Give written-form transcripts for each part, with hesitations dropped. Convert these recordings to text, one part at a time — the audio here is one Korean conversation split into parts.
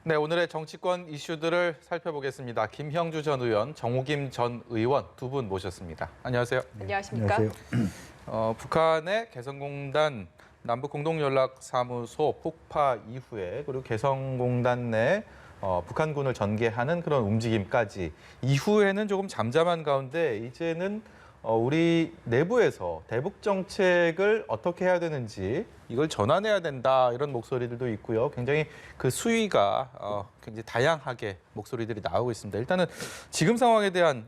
네, 오늘의 정치권 이슈들을 살펴보겠습니다. 김형주 전 의원, 정호김 전 의원 두 분 모셨습니다. 안녕하세요. 안녕하십니까? 안녕하세요. 북한의 개성공단 남북공동연락사무소 폭파 이후에 그리고 개성공단 내 북한군을 전개하는 그런 움직임까지 이후에는 조금 잠잠한 가운데 이제는 우리 내부에서 대북 정책을 어떻게 해야 되는지 이걸 전환해야 된다 이런 목소리들도 있고요. 굉장히 그 수위가 굉장히 다양하게 목소리들이 나오고 있습니다. 일단은 지금 상황에 대한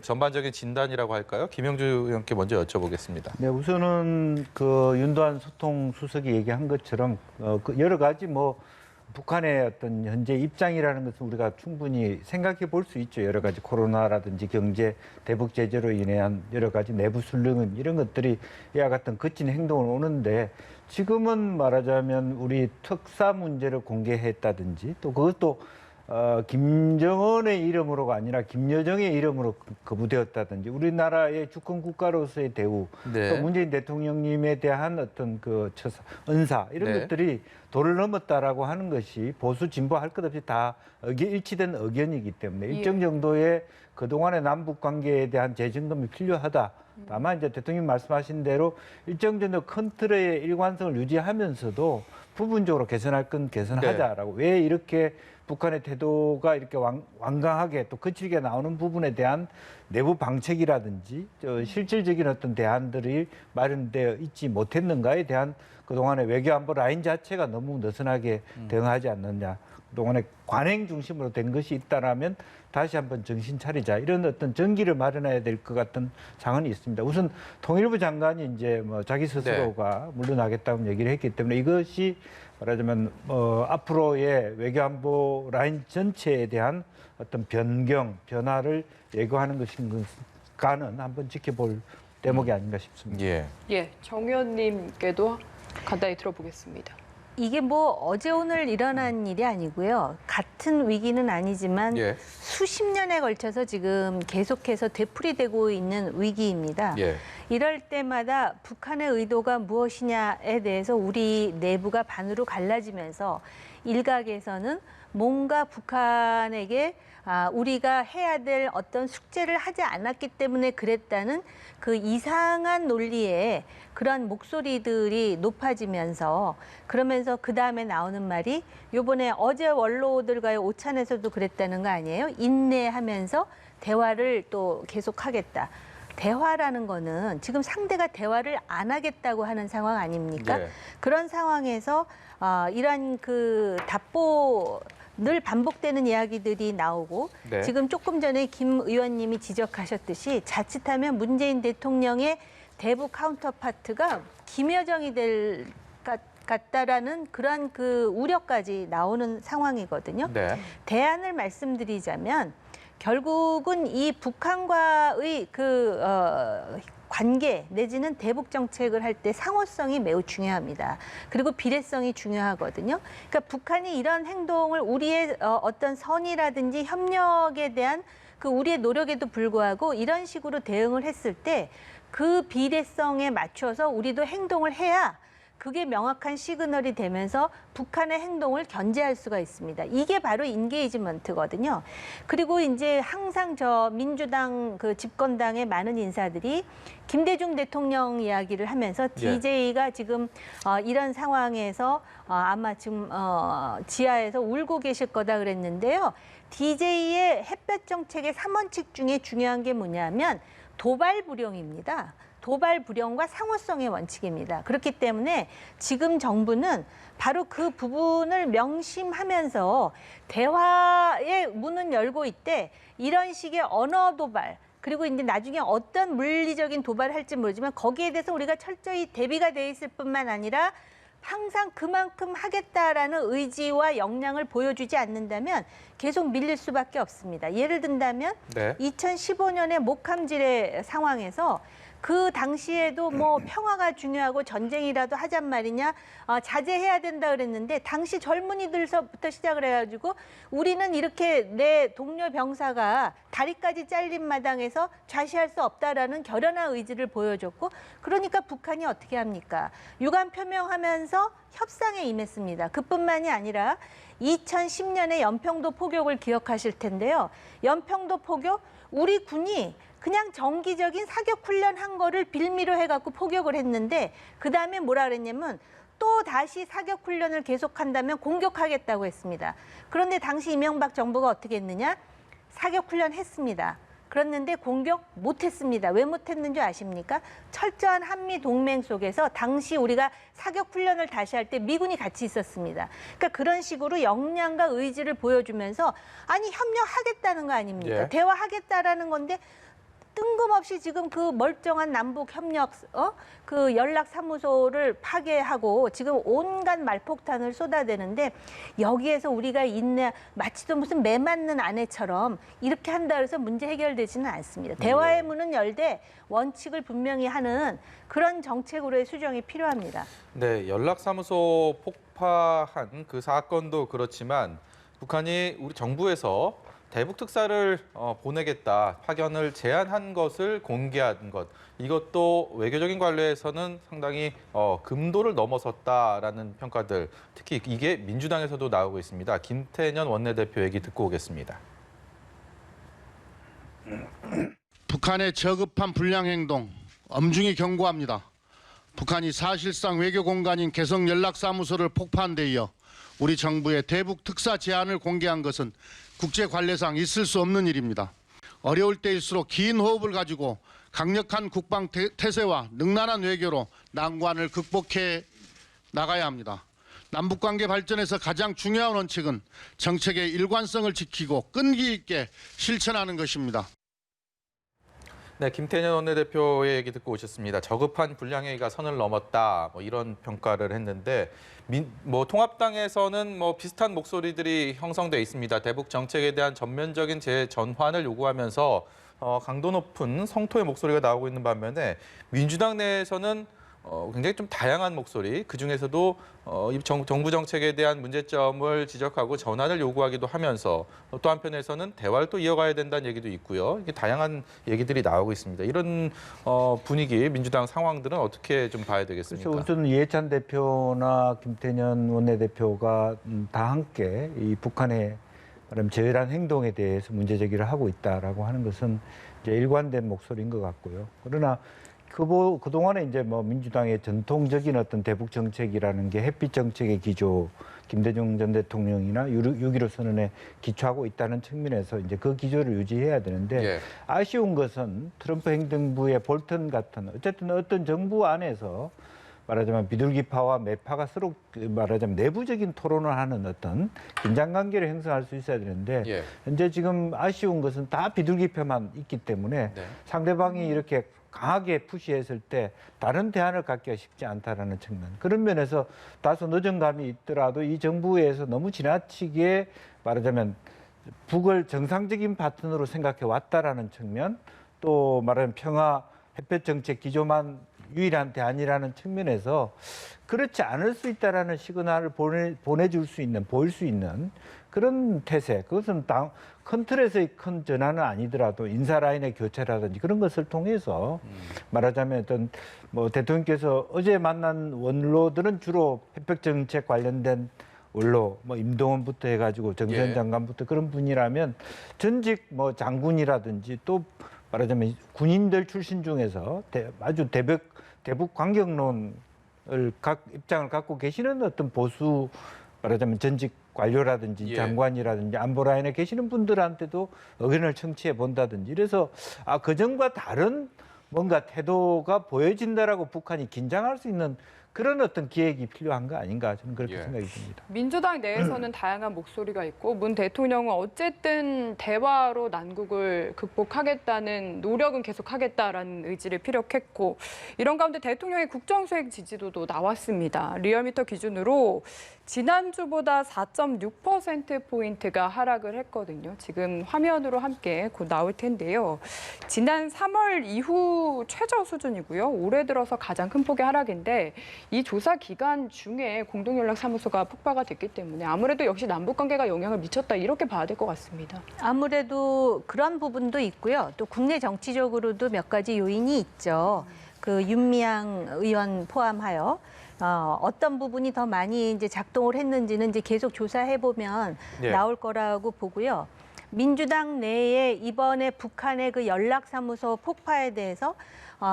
전반적인 진단이라고 할까요? 김형주 의원께 먼저 여쭤보겠습니다. 네, 우선은 그 윤도한 소통 수석이 얘기한 것처럼 여러 가지 북한의 어떤 현재 입장이라는 것은 우리가 충분히 생각해 볼 수 있죠. 여러 가지 코로나라든지 경제, 대북 제재로 인한 여러 가지 내부 술렁임 이런 것들이 이와 같은 거친 행동을 오는데 지금은 말하자면 우리 특사 문제를 공개했다든지 또 그것도 김정은의 이름으로가 아니라 김여정의 이름으로 거부되었다든지 우리나라의 주권 국가로서의 대우 네. 또 문재인 대통령님에 대한 어떤 그 언사 이런 네. 것들이 도를 넘었다라고 하는 것이 보수 진보 할 것 없이 다 일치된 의견이기 때문에 일정 정도의 그동안의 남북 관계에 대한 재점검이 필요하다. 다만 이제 대통령님 말씀하신 대로 일정 정도 큰 틀의 일관성을 유지하면서도 부분적으로 개선할 건 개선하자라고 왜 이렇게 북한의 태도가 이렇게 완강하게 또 거칠게 나오는 부분에 대한 내부 방책이라든지 실질적인 어떤 대안들이 마련되어 있지 못했는가에 대한 그동안의 외교안보 라인 자체가 너무 느슨하게 대응하지 않느냐. 그동안에 관행 중심으로 된 것이 있다라면 다시 한번 정신 차리자. 이런 어떤 전기를 마련해야 될 것 같은 상황이 있습니다. 우선 통일부 장관이 이제 자기 스스로가 물러나겠다고 얘기를 했기 때문에 이것이 말하자면 앞으로의 외교안보 라인 전체에 대한 어떤 변화를 예고하는 것인가는 한번 지켜볼 대목이 아닌가 싶습니다. 예, 정 의원님께도 간단히 들어보겠습니다. 이게 어제 오늘 일어난 일이 아니고요. 같은 위기는 아니지만 수십 년에 걸쳐서 지금 계속해서 되풀이되고 있는 위기입니다. 이럴 때마다 북한의 의도가 무엇이냐에 대해서 우리 내부가 반으로 갈라지면서 일각에서는 뭔가 북한에게 우리가 해야 될 어떤 숙제를 하지 않았기 때문에 그랬다는 그 이상한 논리에 그런 목소리들이 높아지면서 그러면서 그 다음에 나오는 말이 요번에 어제 원로들과의 오찬에서도 그랬다는 거 아니에요? 인내하면서 대화를 또 계속하겠다. 대화라는 거는 지금 상대가 대화를 안 하겠다고 하는 상황 아닙니까? 그런 상황에서 이러한 그 답보 늘 반복되는 이야기들이 나오고 지금 조금 전에 김 의원님이 지적하셨듯이 자칫하면 문재인 대통령의 대북 카운터파트가 김여정이 될 같다라는 그런 그 우려까지 나오는 상황이거든요. 대안을 말씀드리자면 결국은 이 북한과의 관계 내지는 대북 정책을 할 때 상호성이 매우 중요합니다. 그리고 비례성이 중요하거든요. 그러니까 북한이 이런 행동을 우리의 어떤 선의라든지 협력에 대한 그 우리의 노력에도 불구하고 이런 식으로 대응을 했을 때 그 비례성에 맞춰서 우리도 행동을 해야 그게 명확한 시그널이 되면서 북한의 행동을 견제할 수가 있습니다. 이게 바로 인게이지먼트거든요. 그리고 이제 항상 민주당 그 집권당의 많은 인사들이 김대중 대통령 이야기를 하면서 DJ가 지금 이런 상황에서 아마 지금 지하에서 울고 계실 거다 그랬는데요. DJ의 햇볕 정책의 3원칙 중에 중요한 게 뭐냐면 도발 불용입니다. 도발 불용과 상호성의 원칙입니다. 그렇기 때문에 지금 정부는 바로 그 부분을 명심하면서 대화의 문은 열고 있대 이런 식의 언어 도발 그리고 이제 나중에 어떤 물리적인 도발을 할지 모르지만 거기에 대해서 우리가 철저히 대비가 돼 있을 뿐만 아니라 항상 그만큼 하겠다라는 의지와 역량을 보여주지 않는다면 계속 밀릴 수밖에 없습니다. 예를 든다면 2015년의 목함질의 상황에서 그 당시에도 뭐 평화가 중요하고 전쟁이라도 하잔 말이냐, 자제해야 된다 그랬는데 당시 젊은이들서부터 시작을 해가지고 우리는 이렇게 내 동료 병사가 다리까지 잘린 마당에서 좌시할 수 없다라는 결연한 의지를 보여줬고, 그러니까 북한이 어떻게 합니까? 유감 표명하면서 협상에 임했습니다. 그뿐만이 아니라 2010년에 연평도 포격을 기억하실 텐데요. 연평도 포격, 우리 군이 그냥 정기적인 사격 훈련한 거를 빌미로 해갖고 포격을 했는데, 그 다음에 뭐라 그랬냐면 또 다시 사격 훈련을 계속한다면 공격하겠다고 했습니다. 그런데 당시 이명박 정부가 어떻게 했느냐? 사격 훈련 했습니다. 그랬는데 공격 못했습니다. 왜 못했는지 아십니까? 철저한 한미 동맹 속에서 당시 우리가 사격 훈련을 다시 할 때 미군이 같이 있었습니다. 그러니까 그런 식으로 역량과 의지를 보여주면서 아니 협력하겠다는 거 아닙니까? 예. 대화하겠다라는 건데 뜬금없이 지금 그 멀쩡한 남북 협력 그 연락사무소를 파괴하고 지금 온갖 말폭탄을 쏟아대는데, 여기에서 우리가 마치도 무슨 매 맞는 아내처럼 이렇게 한다 해서 문제 해결되지는 않습니다. 대화의 문은 열되 원칙을 분명히 하는 그런 정책으로의 수정이 필요합니다. 네, 연락사무소 폭파한 그 사건도 그렇지만 북한이 우리 정부에서 대북 특사를 보내겠다, 파견을 제안한 것을 공개한 것, 이것도 외교적인 관례에서는 상당히 금도를 넘어섰다라는 평가들, 특히 이게 민주당에서도 나오고 있습니다. 김태년 원내대표 얘기 듣고 오겠습니다. 북한의 저급한 불량 행동 엄중히 경고합니다. 북한이 사실상 외교 공간인 개성 연락사무소를 폭파한 데 이어 우리 정부의 대북 특사 제안을 공개한 것은 국제 관례상 있을 수 없는 일입니다. 어려울 때일수록 긴 호흡을 가지고 강력한 국방 태세와 능란한 외교로 난관을 극복해 나가야 합니다. 남북관계 발전에서 가장 중요한 원칙은 정책의 일관성을 지키고 끈기 있게 실천하는 것입니다. 네, 김태년 원내대표의 얘기 듣고 오셨습니다. 저급한 불량행위가 선을 넘었다, 뭐 이런 평가를 했는데, 통합당에서는 비슷한 목소리들이 형성돼 있습니다. 대북 정책에 대한 전면적인 재전환을 요구하면서 강도 높은 성토의 목소리가 나오고 있는 반면에, 민주당 내에서는 굉장히 좀 다양한 목소리, 그중에서도 이 정부 정책에 대한 문제점을 지적하고 전환을 요구하기도 하면서, 또 한편에서는 대화를 또 이어가야 된다는 얘기도 있고요. 이게 다양한 얘기들이 나오고 있습니다. 이런 분위기, 민주당 상황들은 어떻게 좀 봐야 되겠습니까? 그래서 우선 이해찬 대표나 김태년 원내대표가 다 함께 이 북한의 저열한 행동에 대해서 문제 제기를 하고 있다라고 하는 것은 이제 일관된 목소리인 것 같고요. 그러나 그동안에 이제 민주당의 전통적인 어떤 대북 정책이라는 게 햇빛 정책의 기조, 김대중 전 대통령이나 6.15 선언에 기초하고 있다는 측면에서 이제 그 기조를 유지해야 되는데, 예. 아쉬운 것은 트럼프 행정부의 볼턴 같은 어쨌든 어떤 정부 안에서 말하자면 비둘기파와 매파가 서로 말하자면 내부적인 토론을 하는 어떤 긴장관계를 형성할 수 있어야 되는데, 예. 현재 지금 아쉬운 것은 다 비둘기파만 있기 때문에 네. 상대방이 이렇게 강하게 푸시했을 때 다른 대안을 갖기가 쉽지 않다라는 측면. 그런 면에서 다소 늦은 감이 있더라도 이 정부에서 너무 지나치게 말하자면 북을 정상적인 파트너로 생각해 왔다라는 측면, 또 말하면 평화 햇볕 정책 기조만 유일한 대안이라는 측면에서 그렇지 않을 수 있다라는 시그널을 보내줄 수 있는, 보일 수 있는 그런 태세, 그것은 큰 틀에서의 큰 전환은 아니더라도 인사 라인의 교체라든지 그런 것을 통해서 말하자면 어떤 대통령께서 어제 만난 원로들은 주로 햇볕 정책 관련된 원로, 임동원부터 해가지고 정세현 예. 장관부터 그런 분이라면 전직 장군이라든지 또 말하자면 군인들 출신 중에서 아주 대북 강경론을 입장을 갖고 계시는 어떤 보수 말하자면 전직 관료라든지 예. 장관이라든지 안보 라인에 계시는 분들한테도 의견을 청취해 본다든지, 이래서 그 전과 다른 뭔가 태도가 보여진다라고 북한이 긴장할 수 있는 그런 어떤 기획이 필요한 거 아닌가, 저는 그렇게 예. 생각이 듭니다. 민주당 내에서는 다양한 목소리가 있고, 문 대통령은 어쨌든 대화로 난국을 극복하겠다는 노력은 계속하겠다라는 의지를 피력했고, 이런 가운데 대통령의 국정수행 지지도도 나왔습니다. 리얼미터 기준으로 지난주보다 4.6%포인트가 하락을 했거든요. 지금 화면으로 함께 곧 나올 텐데요. 지난 3월 이후 최저 수준이고요. 올해 들어서 가장 큰 폭의 하락인데 이 조사 기간 중에 공동연락사무소가 폭파가 됐기 때문에 아무래도 역시 남북관계가 영향을 미쳤다 이렇게 봐야 될 것 같습니다. 아무래도 그런 부분도 있고요. 또 국내 정치적으로도 몇 가지 요인이 있죠. 그 윤미향 의원 포함하여 어떤 부분이 더 많이 이제 작동을 했는지는 이제 계속 조사해 보면 예. 나올 거라고 보고요. 민주당 내에 이번에 북한의 그 연락사무소 폭파에 대해서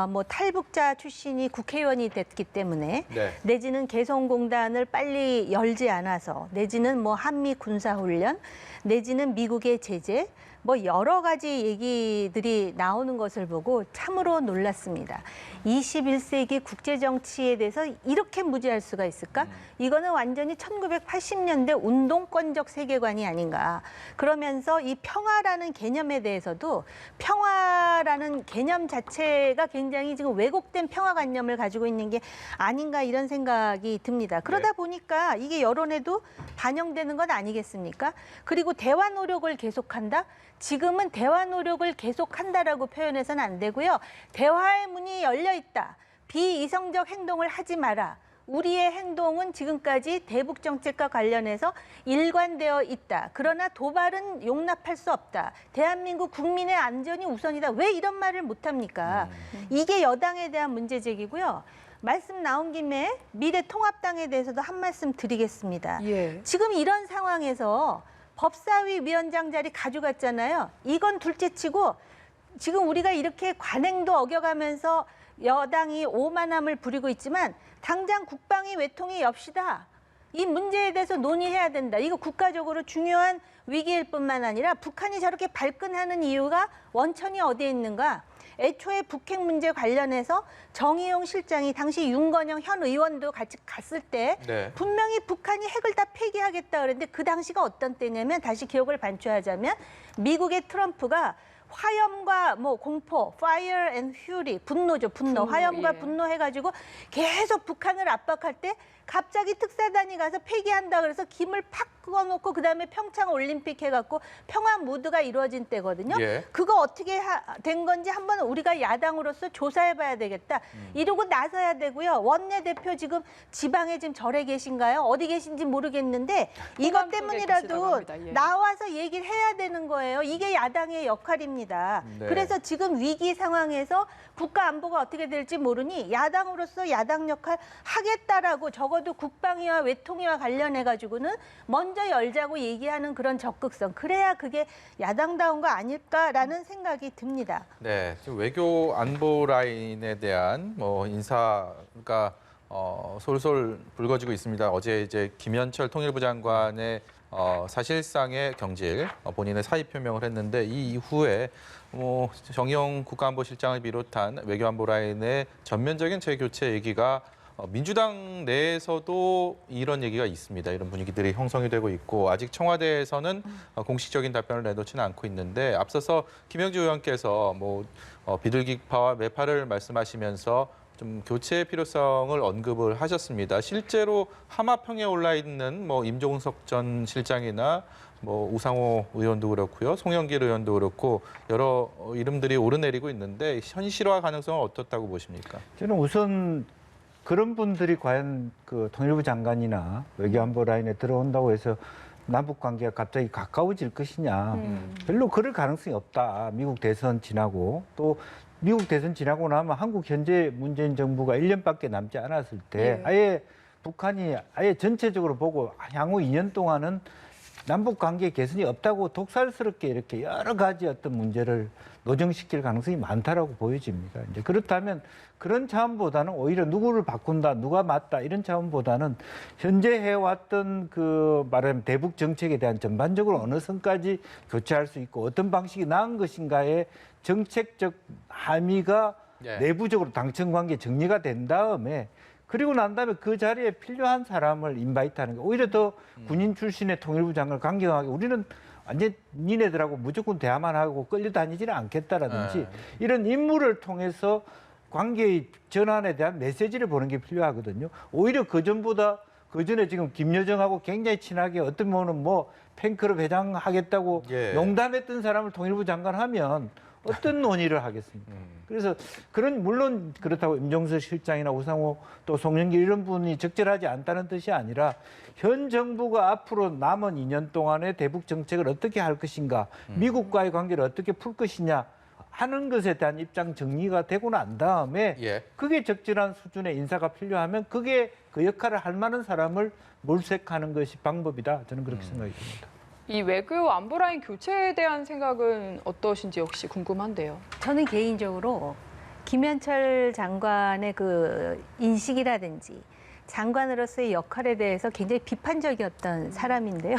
뭐 탈북자 출신이 국회의원이 됐기 때문에 네. 내지는 개성공단을 빨리 열지 않아서 내지는 뭐 한미 군사훈련 내지는 미국의 제재 뭐 여러 가지 얘기들이 나오는 것을 보고 참으로 놀랐습니다. 21세기 국제정치에 대해서 이렇게 무지할 수가 있을까? 이거는 완전히 1980년대 운동권적 세계관이 아닌가. 그러면서 이 평화라는 개념에 대해서도 평화라는 개념 자체가 굉장히 지금 왜곡된 평화관념을 가지고 있는 게 아닌가 이런 생각이 듭니다. 그러다 보니까 이게 여론에도 반영되는 건 아니겠습니까? 그리고 대화 노력을 계속한다? 지금은 대화 노력을 계속한다라고 표현해서는 안 되고요. 대화의 문이 열려 있다. 비이성적 행동을 하지 마라. 우리의 행동은 지금까지 대북 정책과 관련해서 일관되어 있다. 그러나 도발은 용납할 수 없다. 대한민국 국민의 안전이 우선이다. 왜 이런 말을 못합니까? 이게 여당에 대한 문제 제기고요. 말씀 나온 김에 미래통합당에 대해서도 한 말씀 드리겠습니다. 예. 지금 이런 상황에서 법사위 위원장 자리 가져갔잖아요. 이건 둘째치고 지금 우리가 이렇게 관행도 어겨가면서 여당이 오만함을 부리고 있지만 당장 국방위 외통위 엽시다. 이 문제에 대해서 논의해야 된다. 이거 국가적으로 중요한 위기일 뿐만 아니라 북한이 저렇게 발끈하는 이유가 원천이 어디에 있는가? 애초에 북핵 문제 관련해서 정의용 실장이 당시 윤건영 현 의원도 같이 갔을 때 네. 분명히 북한이 핵을 다 폐기하겠다 그랬는데 그 당시가 어떤 때냐면 다시 기억을 반추하자면 미국의 트럼프가 화염과 뭐 공포, fire and fury, 분노죠, 분노. 화염과 예. 분노 해가지고 계속 북한을 압박할 때 갑자기 특사단이 가서 폐기한다 그래서 김을 팍 끄어놓고 그다음에 평창 올림픽 해갖고 평화 무드가 이루어진 때거든요. 예. 그거 어떻게 된 건지 한번 우리가 야당으로서 조사해봐야 되겠다. 이러고 나서야 되고요. 원내대표 지금 지방에 지금 절에 계신가요? 어디 계신지 모르겠는데 이것 호남 쪽에 때문이라도 계시다고 합니다. 예. 나와서 얘기를 해야 되는 거예요. 이게 야당의 역할입니다. 네. 그래서 지금 위기 상황에서 국가 안보가 어떻게 될지 모르니 야당으로서 야당 역할 하겠다라고 적어도 국방위와 외통위와 관련해 가지고는 먼저 열자고 얘기하는 그런 적극성. 그래야 그게 야당다운 거 아닐까라는 생각이 듭니다. 네, 지금 외교 안보 라인에 대한 뭐 인사가 솔솔 불거지고 있습니다. 어제 이제 김현철 통일부 장관의 사실상의 경질, 본인의 사의 표명을 했는데 이 이후에 뭐 정의용 국가안보실장을 비롯한 외교안보 라인의 전면적인 재교체 얘기가 민주당 내에서도 이런 얘기가 있습니다. 이런 분위기들이 형성이 되고 있고 아직 청와대에서는 공식적인 답변을 내놓지는 않고 있는데 앞서서 김영주 의원께서 뭐 비둘기파와 매파를 말씀하시면서 좀 교체의 필요성을 언급을 하셨습니다. 실제로 하마평에 올라 있는 뭐 임종석 전 실장이나 뭐 우상호 의원도 그렇고요, 송영길 의원도 그렇고 여러 이름들이 오르내리고 있는데 현실화 가능성은 어떻다고 보십니까? 저는 우선 그런 분들이 과연 그 통일부 장관이나 외교안보 라인에 들어온다고 해서 남북 관계가 갑자기 가까워질 것이냐. 별로 그럴 가능성이 없다. 미국 대선 지나고 또 미국 대선 지나고 나면 한국 현재 문재인 정부가 1년밖에 남지 않았을 때 예. 아예 북한이 아예 전체적으로 보고 향후 2년 동안은 남북 관계 개선이 없다고 독살스럽게 이렇게 여러 가지 어떤 문제를 노정시킬 가능성이 많다라고 보여집니다. 이제 그렇다면 그런 차원보다는 오히려 누구를 바꾼다, 누가 맞다 이런 차원보다는 현재 해왔던 그 말하자면 대북 정책에 대한 전반적으로 어느 선까지 교체할 수 있고 어떤 방식이 나은 것인가의 정책적 함의가 예. 내부적으로 당청 관계 정리가 된 다음에 그리고 난 다음에 그 자리에 필요한 사람을 인바이트하는 거. 오히려 더 군인 출신의 통일부 장관을 강경하게 우리는 완전 니네들하고 무조건 대화만 하고 끌려다니지는 않겠다라든지 네. 이런 인물을 통해서 관계의 전환에 대한 메시지를 보는 게 필요하거든요. 오히려 그전보다 그 전에 지금 김여정하고 굉장히 친하게 어떤 분은 뭐 팬클럽 회장하겠다고 예. 농담했던 사람을 통일부 장관 하면 어떤 논의를 하겠습니까? 그래서 그런 물론 그렇다고 임종석 실장이나 우상호 또 송영길 이런 분이 적절하지 않다는 뜻이 아니라 현 정부가 앞으로 남은 2년 동안의 대북 정책을 어떻게 할 것인가, 미국과의 관계를 어떻게 풀 것이냐 하는 것에 대한 입장 정리가 되고 난 다음에 예. 그게 적절한 수준의 인사가 필요하면 그게 그 역할을 할 만한 사람을 몰색하는 것이 방법이다. 저는 그렇게 생각이 듭니다. 이 외교 안보 라인 교체에 대한 생각은 어떠신지 역시 궁금한데요. 저는 개인적으로 김현철 장관의 그 인식이라든지 장관으로서의 역할에 대해서 굉장히 비판적이었던 사람인데요.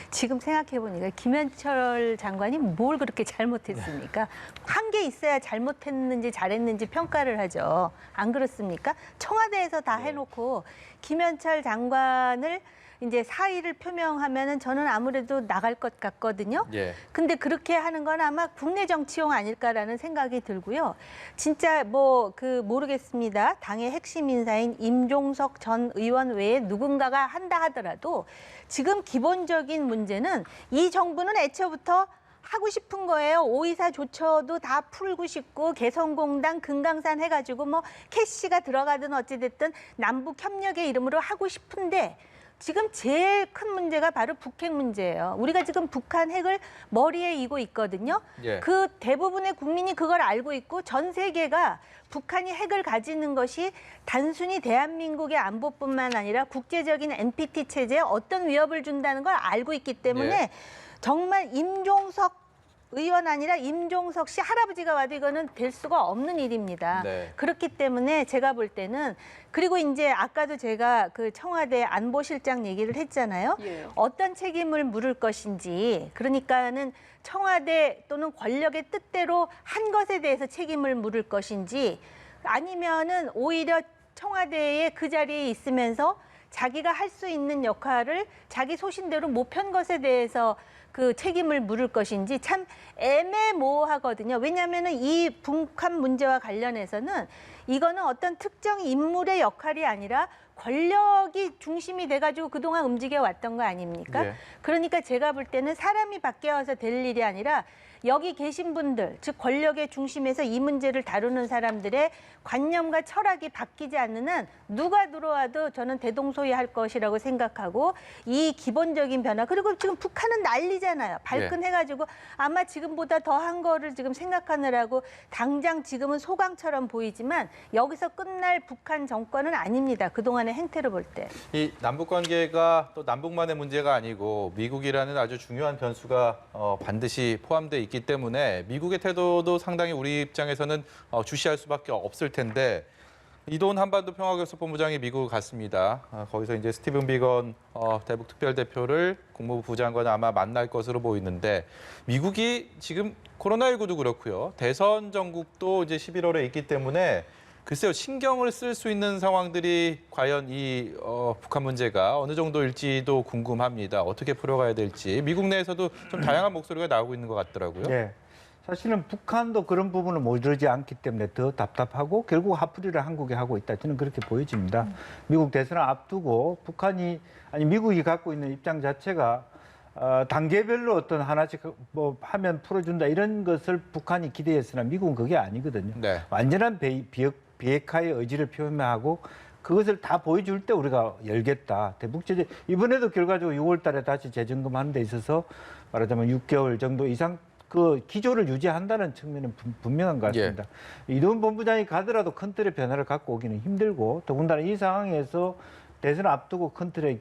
지금 생각해보니까 김현철 장관이 뭘 그렇게 잘못했습니까? 한 게 있어야 잘못했는지 잘했는지 평가를 하죠. 안 그렇습니까? 청와대에서 다 해놓고 김현철 장관을 이제 사의를 표명하면은 저는 아무래도 나갈 것 같거든요. 예. 근데 그렇게 하는 건 아마 국내 정치용 아닐까라는 생각이 들고요. 진짜 뭐 모르겠습니다. 당의 핵심 인사인 임종석 전 의원 외에 누군가가 한다 하더라도 지금 기본적인 문제는 이 정부는 애초부터 하고 싶은 거예요. 524 조처도 다 풀고 싶고 개성공단 금강산 해가지고 뭐 캐시가 들어가든 어찌됐든 남북 협력의 이름으로 하고 싶은데 지금 제일 큰 문제가 바로 북핵 문제예요. 우리가 지금 북한 핵을 머리에 이고 있거든요. 예. 그 대부분의 국민이 그걸 알고 있고 전 세계가 북한이 핵을 가지는 것이 단순히 대한민국의 안보뿐만 아니라 국제적인 NPT 체제에 어떤 위협을 준다는 걸 알고 있기 때문에 예. 정말 임종석 의원 아니라 임종석 씨 할아버지가 와도 이거는 될 수가 없는 일입니다. 네. 그렇기 때문에 제가 볼 때는 그리고 이제 아까도 제가 그 청와대 안보실장 얘기를 했잖아요. 예. 어떤 책임을 물을 것인지 그러니까는 청와대 또는 권력의 뜻대로 한 것에 대해서 책임을 물을 것인지 아니면은 오히려 청와대에 그 자리에 있으면서 자기가 할 수 있는 역할을 자기 소신대로 못 편 것에 대해서 그 책임을 물을 것인지 참 애매모호하거든요. 왜냐하면 이 북한 문제와 관련해서는 이거는 어떤 특정 인물의 역할이 아니라 권력이 중심이 돼가지고 그동안 움직여 왔던 거 아닙니까? 예. 그러니까 제가 볼 때는 사람이 바뀌어서 될 일이 아니라 여기 계신 분들, 즉 권력의 중심에서 이 문제를 다루는 사람들의 관념과 철학이 바뀌지 않는 한 누가 들어와도 저는 대동소이할 것이라고 생각하고 이 기본적인 변화 그리고 지금 북한은 난리잖아요. 발끈해가지고 아마 지금보다 더한 거를 지금 생각하느라고 당장 지금은 소강처럼 보이지만 여기서 끝날 북한 정권은 아닙니다. 그동안의 행태를 볼 때. 이 남북 관계가 또 남북만의 문제가 아니고 미국이라는 아주 중요한 변수가 반드시 포함되어 있기 때문에 미국의 태도도 상당히 우리 입장에서는 주시할 수밖에 없을 텐데 이돈 한반도 평화교섭본부장이 미국을 갔습니다. 거기서 이제 스티븐 비건 대북 특별대표를 국무부 부장관을 아마 만날 것으로 보이는데 미국이 지금 코로나19도 그렇고요. 대선 전국도 이제 11월에 있기 때문에 글쎄요, 신경을 쓸 수 있는 상황들이 과연 이 북한 문제가 어느 정도일지도 궁금합니다. 어떻게 풀어가야 될지. 미국 내에서도 좀 다양한 목소리가 나오고 있는 것 같더라고요. 네. 사실은 북한도 그런 부분을 모르지 않기 때문에 더 답답하고 결국 화풀이를 한국에 하고 있다. 저는 그렇게 보여집니다. 미국 대선을 앞두고 북한이 아니 미국이 갖고 있는 입장 자체가 단계별로 어떤 하나씩 뭐 하면 풀어준다 이런 것을 북한이 기대했으나 미국은 그게 아니거든요. 네. 완전한 비핵화의 의지를 표명하고 그것을 다 보여줄 때 우리가 열겠다. 대북제재 이번에도 결과적으로 6월 달에 다시 재점검하는 데 있어서 말하자면 6개월 정도 이상 그 기조를 유지한다는 측면은 분명한 것 같습니다. 이동 본부장이 가더라도 큰 틀의 변화를 갖고 오기는 힘들고 더군다나 이 상황에서 대선을 앞두고 큰 틀의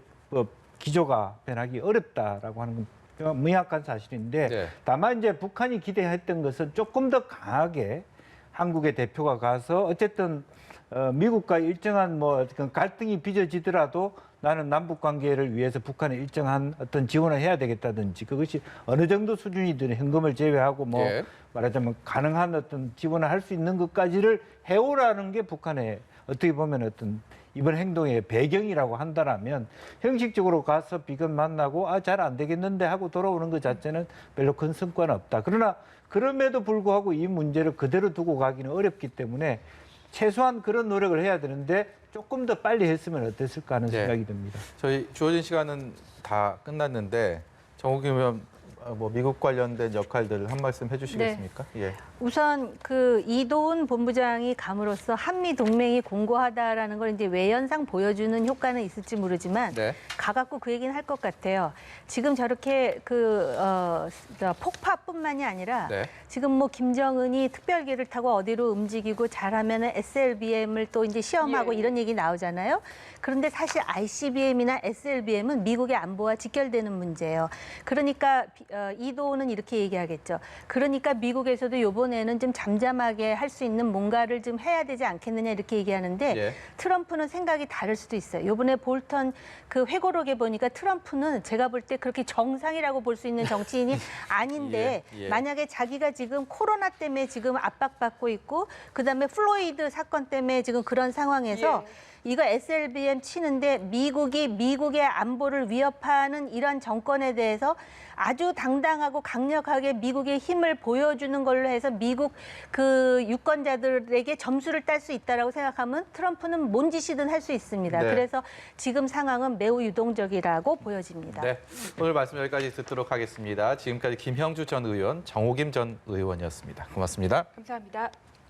기조가 변하기 어렵다라고 하는 건 명확한 사실인데 네. 다만 이제 북한이 기대했던 것은 조금 더 강하게 한국의 대표가 가서 어쨌든 미국과 일정한 뭐 갈등이 빚어지더라도 나는 남북 관계를 위해서 북한에 일정한 어떤 지원을 해야 되겠다든지 그것이 어느 정도 수준이든 현금을 제외하고 뭐 예. 말하자면 가능한 어떤 지원을 할 수 있는 것까지를 해오라는 게 북한의 어떻게 보면 어떤 이번 행동의 배경이라고 한다라면 형식적으로 가서 비건 만나고 잘 안 되겠는데 하고 돌아오는 것 자체는 별로 큰 성과는 없다. 그러나 그럼에도 불구하고 이 문제를 그대로 두고 가기는 어렵기 때문에 최소한 그런 노력을 해야 되는데 조금 더 빨리 했으면 어땠을까 하는 네. 생각이 듭니다. 저희 주어진 시간은 다 끝났는데 정옥임 의원 뭐 미국 관련된 역할들 한 말씀 해주시겠습니까? 예. 우선 그 이도훈 본부장이 감으로써 한미 동맹이 공고하다라는 걸 이제 외연상 보여주는 효과는 있을지 모르지만 네. 가갖고 그 얘기는 할 것 같아요. 지금 저렇게 폭파뿐만이 아니라 네. 지금 뭐 김정은이 특별기를 타고 어디로 움직이고 잘하면은 SLBM을 또 이제 시험하고 예. 이런 얘기 나오잖아요. 그런데 사실 ICBM이나 SLBM은 미국의 안보와 직결되는 문제예요. 그러니까 이도훈은 이렇게 얘기하겠죠. 그러니까 미국에서도 이번에는 좀 잠잠하게 할 수 있는 뭔가를 좀 해야 되지 않겠느냐 이렇게 얘기하는데 예. 트럼프는 생각이 다를 수도 있어요. 이번에 볼턴 그 회고록에 보니까 트럼프는 제가 볼 때 그렇게 정상이라고 볼 수 있는 정치인이 아닌데 예, 예. 만약에 자기가 지금 코로나 때문에 지금 압박받고 있고 그다음에 플로이드 사건 때문에 지금 그런 상황에서 이거 SLBM 치는데 미국의 안보를 위협하는 이런 정권에 대해서 아주 당당하고 강력하게 미국의 힘을 보여주는 걸로 해서 미국 그 유권자들에게 점수를 딸 수 있다라고 생각하면 트럼프는 뭔 짓이든 할 수 있습니다. 네. 그래서 지금 상황은 매우 유동적이라고 보여집니다. 네. 오늘 말씀 여기까지 듣도록 하겠습니다. 지금까지 김형주 전 의원, 정옥임 전 의원이었습니다. 고맙습니다. 감사합니다.